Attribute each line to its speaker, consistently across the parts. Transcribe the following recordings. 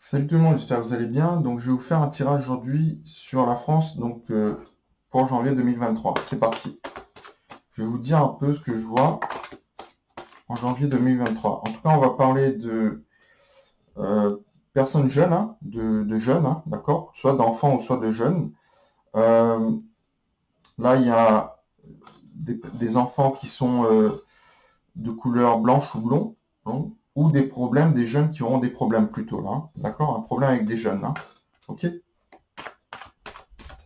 Speaker 1: Salut tout le monde, j'espère que vous allez bien. Donc, je vais vous faire un tirage aujourd'hui sur la France, pour janvier 2023. C'est parti. Je vais vous dire un peu ce que je vois en janvier 2023. En tout cas, on va parler de euh, personnes jeunes, hein, de jeunes, hein, d'accord, soit d'enfants ou soit de jeunes. Euh, Là, il y a des enfants qui sont de couleur blanche ou blond, hein, ou des problèmes, des jeunes qui auront des problèmes plutôt là, hein, d'accord, un problème avec des jeunes, hein, ok.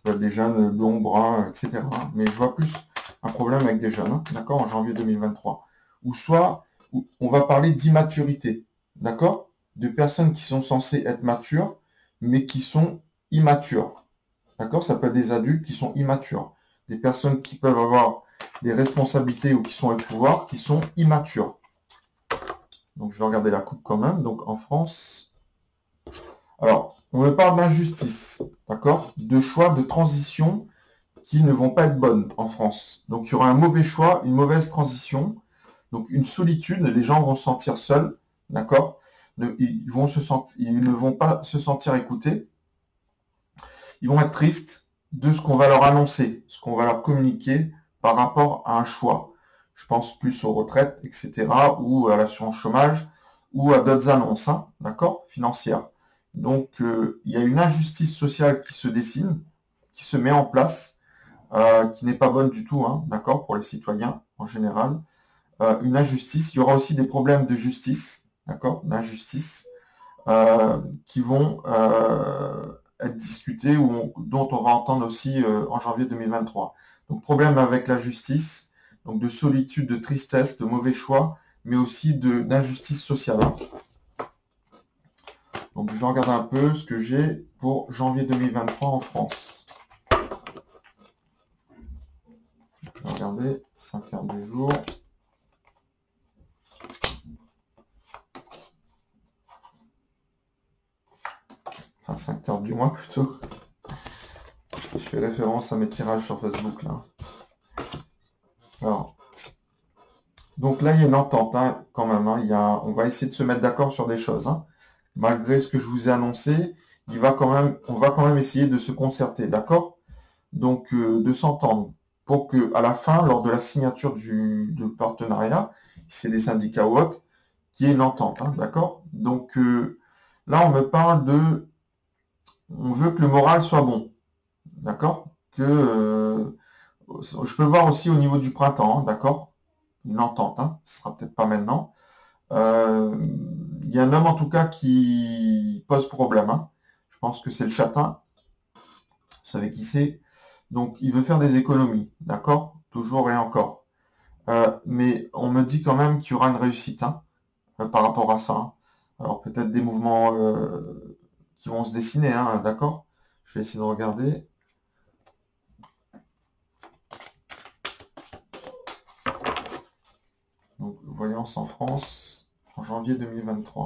Speaker 1: Des jeunes blonds, bruns, etc. Mais je vois plus un problème avec des jeunes, hein, d'accord, en janvier 2023. Ou soit, on va parler d'immaturité, d'accord, de personnes qui sont censées être matures, mais qui sont immatures, d'accord. Ça peut être des adultes qui sont immatures, des personnes qui peuvent avoir des responsabilités ou qui sont au pouvoir, qui sont immatures. Donc, je vais regarder la coupe quand même. Donc, en France, alors, on me parle d'injustice, d'accord, de choix de transition qui ne vont pas être bonnes en France. Donc il y aura un mauvais choix, une mauvaise transition, donc une solitude, les gens vont se sentir seuls, d'accord. Ils ne vont pas se sentir écoutés, ils vont être tristes de ce qu'on va leur annoncer, ce qu'on va leur communiquer par rapport à un choix. Je pense plus aux retraites, etc., ou à l'assurance chômage, ou à d'autres annonces, hein, d'accord, financières. Donc il y a une injustice sociale qui se dessine, qui se met en place, qui n'est pas bonne du tout, hein, d'accord, pour les citoyens en général. Une injustice, il y aura aussi des problèmes de justice, d'accord, d'injustice, qui vont être discutés ou dont on va entendre aussi en janvier 2023. Donc problème avec la justice, donc de solitude, de tristesse, de mauvais choix, mais aussi d'injustice sociale, hein. Donc je vais regarder un peu ce que j'ai pour janvier 2023 en France. Je vais regarder 5 heures du jour. Enfin 5 heures du mois plutôt. Je fais référence à mes tirages sur Facebook là. Alors, donc là il y a une entente, hein, quand même, hein. On va essayer de se mettre d'accord sur des choses, hein. Malgré ce que je vous ai annoncé, on va quand même essayer de se concerter, d'accord. Donc de s'entendre pour que à la fin, lors de la signature du partenariat, si c'est des syndicats ou autres, qu'il y ait une entente, hein, d'accord. Donc là on me parle on veut que le moral soit bon, d'accord, je peux voir aussi au niveau du printemps, hein, d'accord, une entente, hein, ce sera peut-être pas maintenant. Euh, Il y a un homme en tout cas qui pose problème, hein. Je pense que c'est le châtain, vous savez qui c'est. Donc il veut faire des économies, d'accord, toujours et encore. Mais on me dit quand même qu'il y aura une réussite, hein, par rapport à ça, hein. Alors peut-être des mouvements qui vont se dessiner, hein, d'accord. Je vais essayer de regarder. Donc, voyance en France en janvier 2023.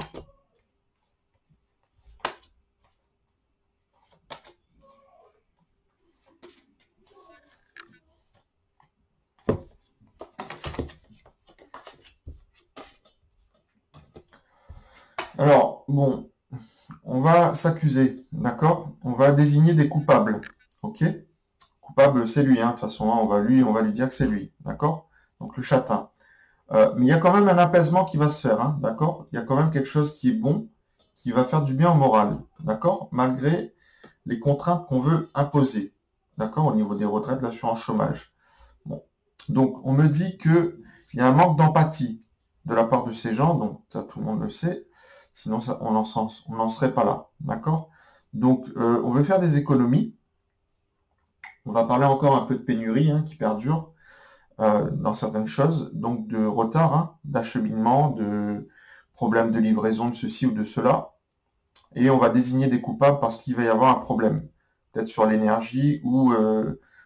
Speaker 1: Alors, bon, on va s'accuser, d'accord? On va désigner des coupables, ok? Coupable, c'est lui, hein, de toute façon, hein, on va lui dire que c'est lui, d'accord? Donc le châtain. Mais il y a quand même un apaisement qui va se faire, hein, d'accord? Il y a quand même quelque chose qui est bon, qui va faire du bien au moral, d'accord? Malgré les contraintes qu'on veut imposer, d'accord? Au niveau des retraites, de l'assurance chômage. Bon. Donc, on me dit qu'il y a un manque d'empathie de la part de ces gens, donc ça, tout le monde le sait. Sinon, ça, on n'en serait pas là, d'accord? Donc, on veut faire des économies. On va parler encore un peu de pénurie, hein, qui perdure dans certaines choses, donc de retard, hein, d'acheminement, de problèmes de livraison de ceci ou de cela. Et on va désigner des coupables parce qu'il va y avoir un problème, peut-être sur l'énergie ou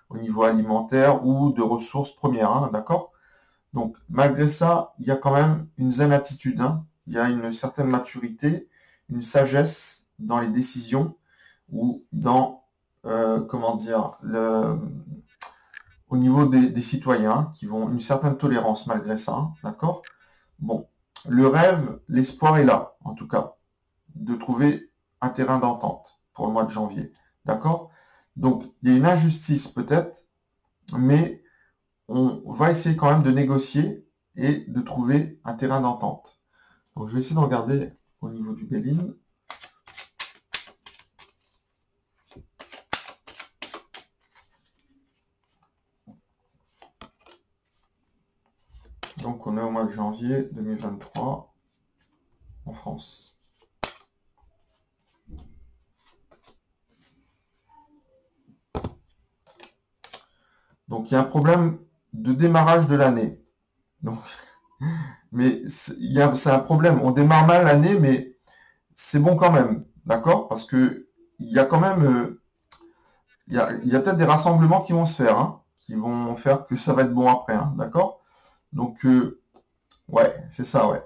Speaker 1: au niveau alimentaire ou de ressources premières, hein, d'accord? Donc, malgré ça, il y a quand même une zen attitude, hein. Il y a une certaine maturité, une sagesse dans les décisions ou dans, comment dire, au niveau des citoyens qui vont une certaine tolérance malgré ça, hein, d'accord. Bon, le rêve, l'espoir est là, en tout cas, de trouver un terrain d'entente pour le mois de janvier. D'accord? Donc, il y a une injustice peut-être, mais on va essayer quand même de négocier et de trouver un terrain d'entente. Donc, je vais essayer de regarder au niveau du Béline. Donc, on est au mois de janvier 2023 en France. Donc, il y a un problème de démarrage de l'année. Donc, mais c'est un problème. On démarre mal l'année, mais c'est bon quand même. D'accord? Parce que il y a quand même, il y a peut-être des rassemblements qui vont se faire, hein, qui vont faire que ça va être bon après. Hein, d'accord? Donc, ouais, c'est ça, ouais.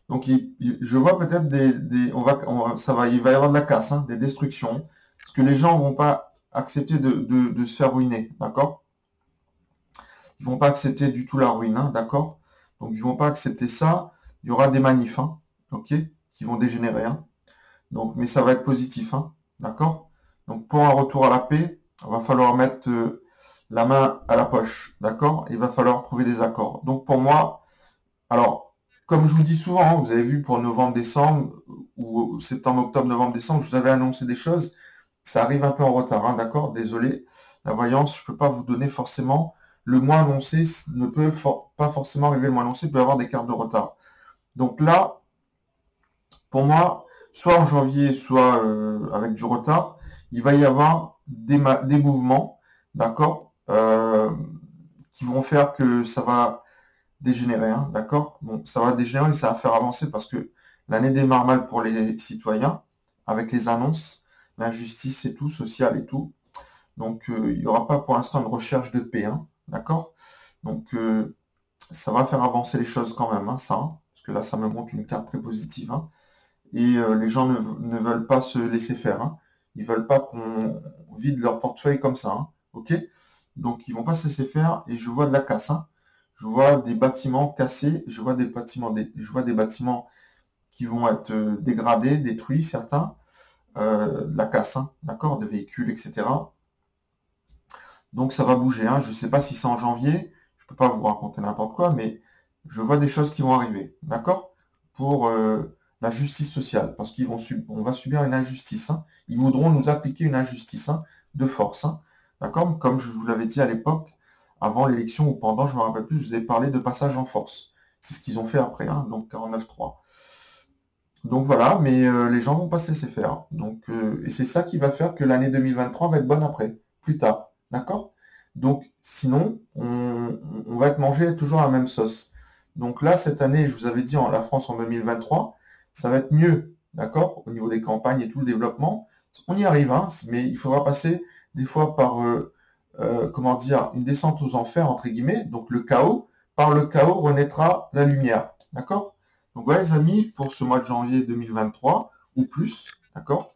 Speaker 1: Donc, je vois peut-être il va y avoir de la casse, hein, des destructions, parce que les gens vont pas accepter de se faire ruiner, d'accord? Ils vont pas accepter du tout la ruine, hein, d'accord? Donc, ils vont pas accepter ça. Il y aura des manifs, hein, ok, qui vont dégénérer, hein. Donc, mais ça va être positif, hein, d'accord? Donc, pour un retour à la paix, il va falloir mettre la main à la poche, d'accord? Il va falloir trouver des accords. Donc, pour moi, alors, comme je vous dis souvent, hein, vous avez vu pour novembre-décembre, ou septembre, octobre, novembre, décembre, je vous avais annoncé des choses. Ça arrive un peu en retard, hein, d'accord? Désolé. La voyance, je ne peux pas vous donner forcément le mois annoncé, ne peut pas forcément arriver le mois annoncé, il peut y avoir des cartes de retard. Donc là, pour moi, soit en janvier, soit avec du retard, il va y avoir des mouvements, d'accord, qui vont faire que ça va dégénérer, hein, d'accord? Bon, ça va dégénérer, mais ça va faire avancer parce que l'année démarre mal pour les citoyens, avec les annonces, l'injustice et tout, sociale et tout. Donc, il n'y aura pas pour l'instant une recherche de paix, hein, d'accord? Donc, ça va faire avancer les choses quand même, hein, ça, hein, parce que là, ça me montre une carte très positive, hein. Et les gens ne veulent pas se laisser faire, hein. Ils veulent pas qu'on vide leur portefeuille comme ça, hein, ok? Donc, ils vont pas se laisser faire et je vois de la casse, hein. Je vois des bâtiments cassés, je vois des bâtiments qui vont être dégradés, détruits, certains, de la casse, hein, d'accord, de véhicules, etc. Donc ça va bouger, hein. Je ne sais pas si c'est en janvier, je ne peux pas vous raconter n'importe quoi, mais je vois des choses qui vont arriver, d'accord, pour la justice sociale, parce on va subir une injustice, hein. Ils voudront nous appliquer une injustice, hein, de force, hein, d'accord, comme je vous l'avais dit à l'époque, avant l'élection ou pendant, je ne me rappelle plus, je vous ai parlé de passage en force. C'est ce qu'ils ont fait après, hein, donc 49.3. Donc voilà, mais les gens vont pas se laisser faire. Donc, et c'est ça qui va faire que l'année 2023 va être bonne après, plus tard. D'accord? Donc, sinon, on va être mangé toujours à la même sauce. Donc là, cette année, je vous avais dit, la France en 2023, ça va être mieux, d'accord? Au niveau des campagnes et tout le développement. On y arrive, hein, mais il faudra passer des fois par, comment dire, une descente aux enfers, entre guillemets, donc le chaos. Par le chaos renaîtra la lumière. D'accord? Donc voilà les amis, pour ce mois de janvier 2023, ou plus, d'accord?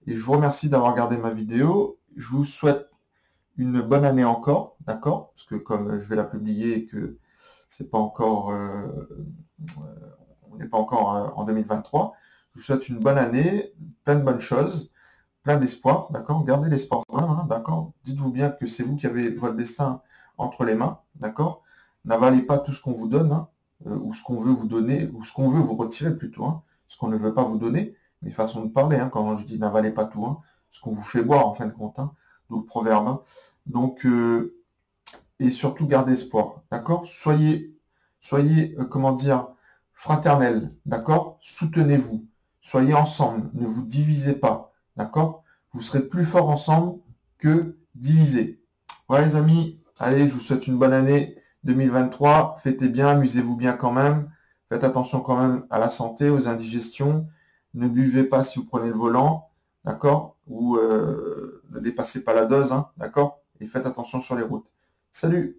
Speaker 1: Et je vous remercie d'avoir regardé ma vidéo. Je vous souhaite une bonne année encore, d'accord? Parce que comme je vais la publier et que c'est pas encore, on n'est pas encore en 2023, je vous souhaite une bonne année, plein de bonnes choses, plein d'espoir, d'accord? Gardez l'espoir, hein, d'accord? Dites-vous bien que c'est vous qui avez votre destin entre les mains, d'accord? N'avalez pas tout ce qu'on vous donne, hein, ou ce qu'on veut vous donner, ou ce qu'on veut vous retirer plutôt, hein, ce qu'on ne veut pas vous donner, mais façon de parler, hein, quand je dis n'avalez pas tout, hein, ce qu'on vous fait boire en fin de compte, hein, d'où le proverbe, hein. Donc, et surtout gardez espoir, d'accord? Soyez, comment dire, fraternels, d'accord? Soutenez-vous, soyez ensemble, ne vous divisez pas, d'accord? Vous serez plus forts ensemble que divisés. Voilà les amis, allez, je vous souhaite une bonne année 2023, fêtez bien, amusez-vous bien quand même, faites attention quand même à la santé, aux indigestions, ne buvez pas si vous prenez le volant, d'accord? Ou ne dépassez pas la dose, hein, d'accord? Et faites attention sur les routes. Salut!